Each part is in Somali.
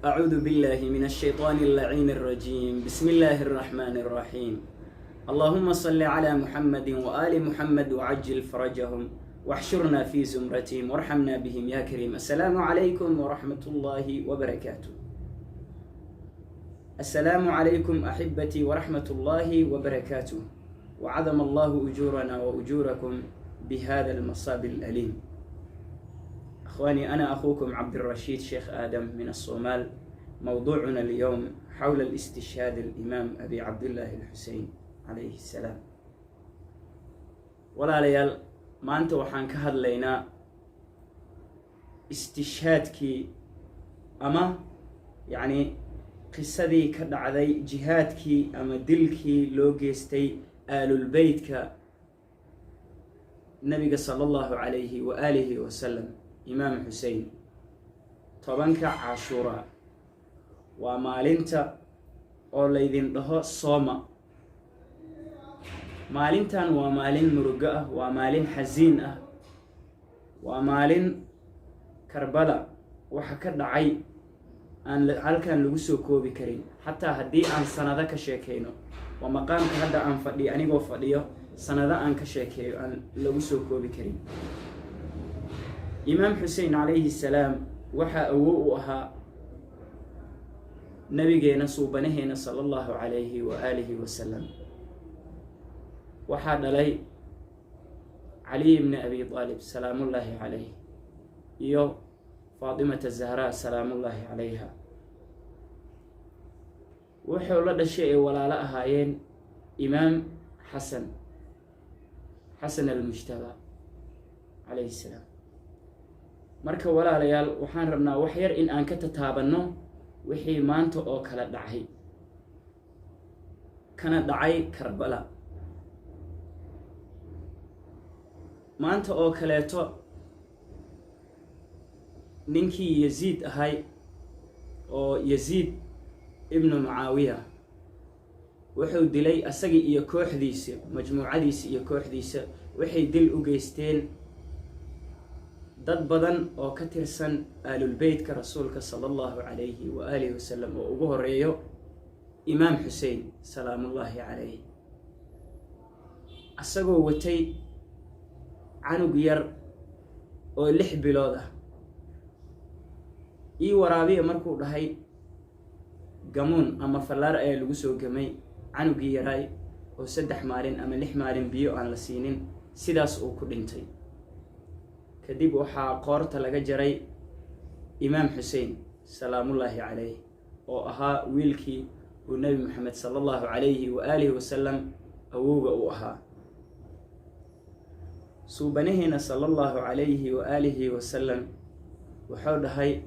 أعوذ بالله من الشيطان اللعين الرجيم. بسم الله الرحمن الرحيم. اللهم صل على محمد وآل محمد وعجل فرجهم واحشرنا في زمرتهم وارحمنا بهم يا كريم. السلام عليكم ورحمة الله وبركاته. السلام عليكم أحبتي ورحمة الله وبركاته، وعظم الله أجورنا وأجوركم بهذا المصاب الأليم. أخواني، أنا أخوكم عبد الرشيد شيخ آدم من الصومال. موضوعنا اليوم حول الاستشهاد الإمام أبي عبد الله الحسين عليه السلام. ولا ليال ما أنت وحان كهد لينا استشهادك أما يعني قصدي كدعدي جهادك أما دلك لوجيستي آل البيت النبي صلى الله عليه وآله وسلم إمام حسين. طبعاً عاشوراء ومالنتا oo laydin dhaho sooma. maalintan waa maalin murugo ah, waa maalin xasiin ah, waa maalin karbala waxa ka dhacay aan halkan lagu soo koobi karin. xataa haddii aan sanado ka sheekeyno, waa maqaamka hadda aan fadhiyo anigoo fadhiyo sanado aan ka sheekeeyo aan lagu soo koobi karin. imaam Xuseen calayhi salaam waxa awow u ahaa nabigeena suubanaheena sallallahu alayhi wa alihi wa sallam. waxaa dhalay cali ibn abi talib salaamullaahi calayh iyo faatimata zahra salaamullaahi calayha. wuxuu la dhashay ay walaalo ahaayeen imaam xasan al-mujtaba calayhi salaam. marka walaalayaal, waxaan rabnaa wax yar in aan ka tataabanno wixii maanta oo kala dhacay, kana dhacay Karbala. maanta oo kaleeto ninkii Yaziid ahay oo Yaziid ibnu Mucaawiya wuxuu dilay asagii iyo kooxdiisa, majmuucadiisa iyo kooxdiisa waxay dil u geysteen dad badan oo ka tirsan aalulbeytka rasuulka sallallahu alayhi wa alihi wasallam, oo ugu horeeyo imaam Xuseen salaamullaahi calayh. asagoo watay canug yar oo 6 bilood ah. ii waraabiya markuu dhahay gamuun ama fallaar ayaa lagu soo gamay canugii yaraay oo 3 maalin ama 6 maalin biyo aan la siinin, sidaas uu ku dhintay. kadib waxaa qoorta laga jaray imaam Xuseen salaamullaahi calayh, oo ahaa wiilkii uu nabi maxamed sallallahu alayhi wa alihi wasallam awowga u ahaa. suubanaheena sallallahu alayhi wa alihi wasallam wuxuu dhahay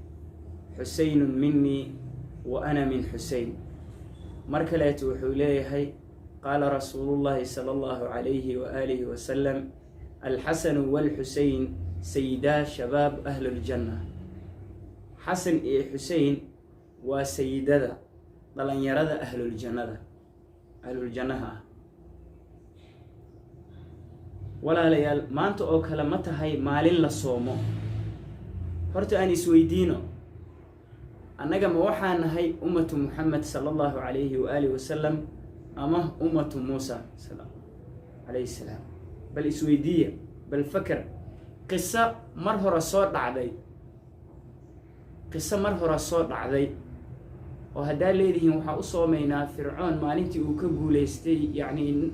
xuseynun minii wa ana min xuseyn. mar kaleeto wuxuu leeyahay qaala rasuulullaahi sallallahu alayhi wa alihi wasallam alxasanu walxuseyn sayidaa shabaab ahluljanna. xasan iyo xuseyn waa sayidada dhalinyarada ahluljannaha ah. walaalayaal, maanta oo kale ma tahay maalin la soomo? horta aan isweydiino, annaga ma waxaan nahay ummatu muxamed sallallahu alayhi wa alihi wasallam ama ummatu muusa calayhi salaam? bal isweydiiya, bal fakar. qiso mar hore soo dhacday oo haddaa leedihiin waxaa u soomaynaa fircoon maalintii uu ka guuleystay, yacni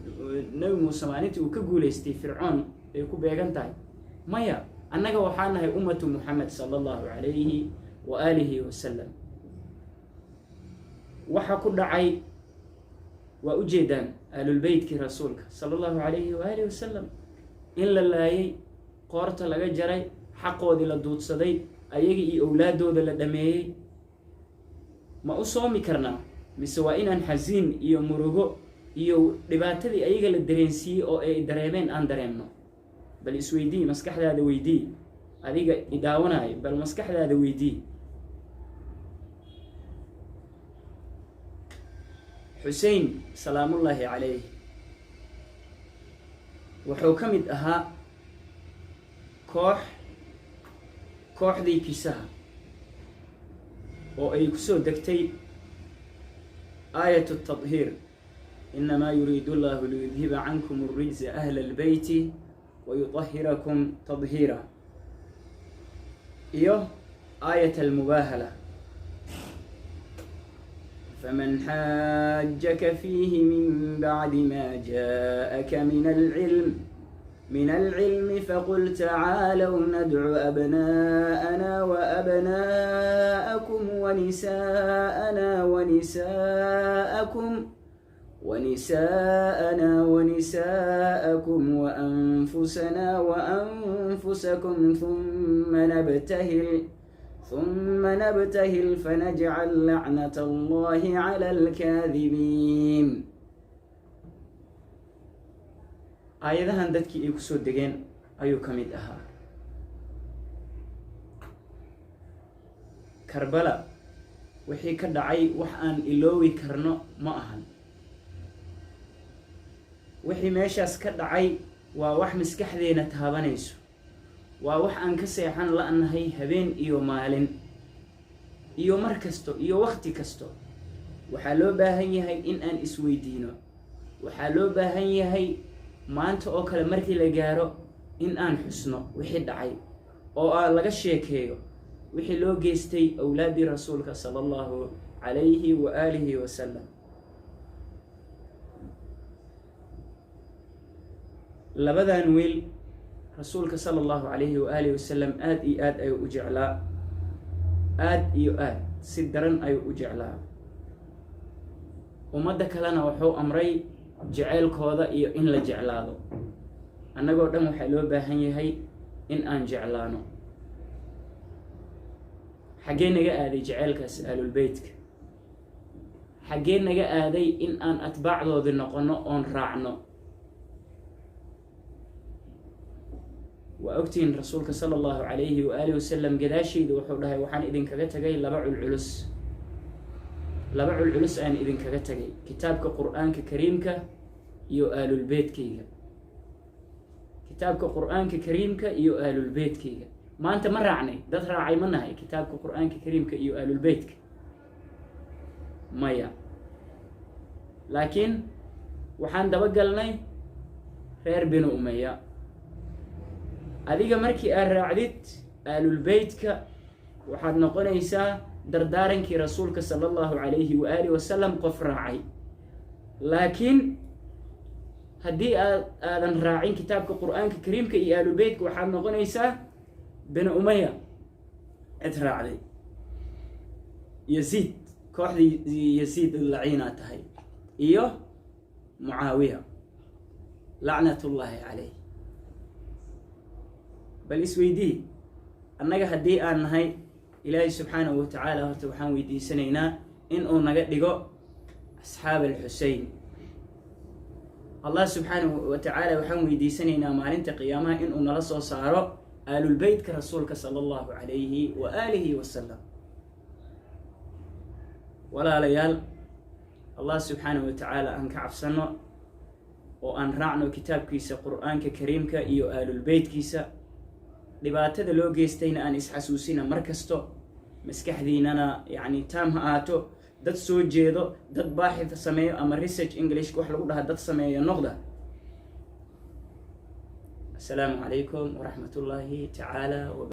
nabi muuse maalintii uu ka guuleystay fircoon ay ku beegan tahay? maya, annaga waxaa nahay ummatu muxamed sallallahu alayhi wa alihi wasallam. waxa ku dhacay waa ujeedaan aalulbeytkii rasuulka sallallahu alayhi wa alihi wasallam, in la laayay, qoorta laga jaray, xaqoodii la duudsaday, ayagii iyo owlaadooda la dhameeyey. ma u soomi karnaa mise waa inaan xasiin iyo murugo iyo dhibaatadii ayaga la dareensiiyey oo ay dareemeen aan dareemno? bal isweydii, maskaxdaada weydii, adiga idaawanaayo, bal maskaxdaada weydii. xuseyn salaamullaahi calayh wuxuu ka mid ahaa kooxdii kisaha. oo ay ku soo degtay aayatu tadhiir inamaa yuriidu allahu liyudhiba cankum alrijsa ahla albeyti wayutahirakum tadhiira iyo aayat almubaahala faman xaajaka fiihi min bacdi ma jaءaka من العلم فقل تعالوا ندع أبناءنا وأبناءكم ونساءنا ونساءكم وأنفسنا وأنفسكم ثم نبتهل فنجعل لعنة الله على الكاذبين. aayadahan dadkii ay ku soo degeen ayuu ka mid ahaa. Karbala wixii ka dhacay wax aan iloowi karno ma ahan. wixii meeshaas ka dhacay waa wax maskaxdeena taabanayso, waa wax aan ka seexan la'nahay habeen iyo maalin iyo mar kasto iyo waqti kasto. waxaa loo baahan yahay in aan isweydiino, waxaa loo baahan yahay maanta oo kale markii la gaaro in aan xusno wixii dhacay oo laga sheekeeyo wixii loo geystay awlaadii rasuulka sallallahu alayhi wa alihi wa sallam. labadan wiil rasuulka sallallahu alayhi wa alihi wa sallam aad iyo aad ayuu u jeclaa, aad iyo aad si daran ayuu u jeclaa. ummadda kalena wuxuu amray jeceelkooda iyo in la jeclaado. annagoo dhan waxaa loo baahan yahay in aan jeclaano. xaggee naga aaday jeceelkaas aalulbeytka? xaggee naga aaday in aan atbaacdoodi noqono oon raacno? waa ogtihiin rasuulka sala allahu calayhi wa aalihi wasalam gadaashiida wuxuu dhahay waxaan idinkaga tagay laba culculus aan idinkaga tagay, kitaabka qur'aanka kariimka iyo aalulbeedkayga. kitaabka qur'aanka kariimka iyo aalulbeedkayga. maanta ma raacnay? dad raacay ma nahay kitaabka qur'aanka kariimka iyo aalulbeedka? maya. laakiin waxaan dabagalnay reer binu umaya. adiga markii aad raacdid aalulbeydka waxaad noqonaysaa dardaarankii rasuulka sala allahu calayhi wa aalihi wasalam qof raacay. laakiin haddii aadan raacin kitaabka qur'aanka kariimka iyo aalulbeydka waxaad noqonaysaa binu umaya cid raacday. yasiid, kooxdii yasiid laciinaa tahay, iyo mucaawiya lacnatullaahi calayh. bal isweydii, annaga haddii aan nahay ilaahay subxaanahu wa tacaala horta waxaan weydiisanaynaa in uu naga dhigo asxaab alxusein. allah subxaanahu wa tacaala waxaan weydiisanaynaa maalinta qiyaamaha inuu nala soo saaro aalulbeytka rasuulka sala allahu calayhi wa aalihi wasalam. walaalayaal, allah subxaanahu wa tacaala aan ka cabsano oo aan raacno kitaabkiisa qur'aanka kariimka iyo aalulbeytkiisa. dhibaatada loo geystayna aan isxasuusina mar kasto, maskaxdiinana yacni taam ha aato. dad soo jeedo, dad baaxith sameeyo ama research englishka wax lagu dhaha dad sameeyo noqda. assalaamu calaykum waraxmatullaahi tacaala